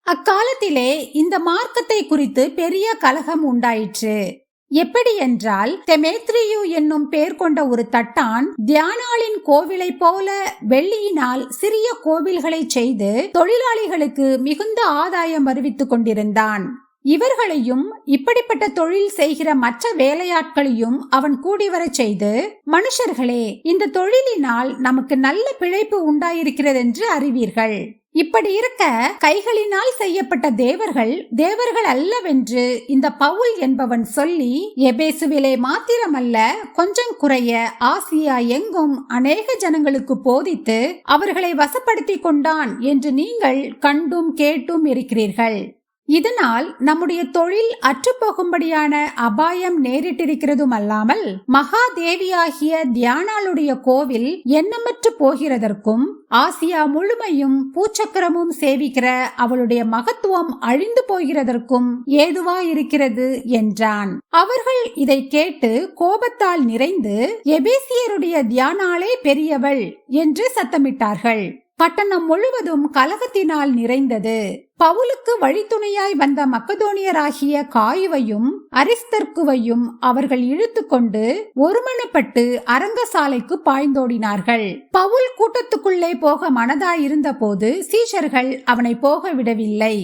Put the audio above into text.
அக்காலத்திலே இந்த மார்க்கத்தை குறித்து பெரிய கலகம் உண்டாயிற்று. எப்படி என்றால், தெமேத்ரியு என்னும் பெயர் கொண்ட ஒரு தட்டான் தியானாளின் கோவிலை போல வெள்ளியினால் சிறிய கோவில்களை செய்து தொழிலாளிகளுக்கு மிகுந்த ஆதாயம் அறிவித்துக் கொண்டிருந்தான். இவர்களையும் இப்படிப்பட்ட தொழில் செய்கிற மற்ற வேலையாட்களையும் அவன் கூடிவரச் செய்து, மனுஷர்களே, இந்த தொழிலினால் நமக்கு நல்ல பிழைப்பு உண்டாயிருக்கிறது என்று அறிவீர்கள். இப்படி இருக்க கைகளினால் செய்யப்பட்ட தேவர்கள் அல்லவென்று இந்த பவுல் என்பவன் சொல்லி, எபேசுவிலே மாத்திரமல்ல கொஞ்சம் குறைய ஆசியா எங்கும் அநேக ஜனங்களுக்கு போதித்து அவர்களை வசப்படுத்தி கொண்டான் என்று நீங்கள் கண்டும் கேட்டும் இருக்கிறீர்கள். இதனால் நம்முடைய தொழில் அற்றுப்போகும்படியான அபாயம் நேரிட்டிருக்கிறதும் அல்லாமல், மகாதேவியாகிய தியானாளுடைய கோவில் எண்ணமற்று போகிறதற்கும் ஆசியா முழுமையும் பூச்சக்கரமும் சேவிக்கிற அவளுடைய மகத்துவம் அழிந்து போகிறதற்கும் ஏதுவாயிருக்கிறது என்றான். அவர்கள் இதை கேட்டு கோபத்தால் நிறைந்து, எபேசியருடைய தியானாளே பெரியவள் என்று சத்தமிட்டார்கள். பட்டணம் முழுவதும் கலகத்தினால் நிறைந்தது. பவுலுக்கு வழித்துணையாய் வந்த மக்கதோனியராகிய காயுவையும் அரிஸ்தர்க்குவையும் அவர்கள் இழுத்து கொண்டு ஒருமனப்பட்டு அரங்கசாலைக்கு பாய்ந்தோடினார்கள். பவுல் கூட்டத்துக்குள்ளே போக மனதாயிருந்த போது சீஷர்கள் அவனை போக விடவில்லை.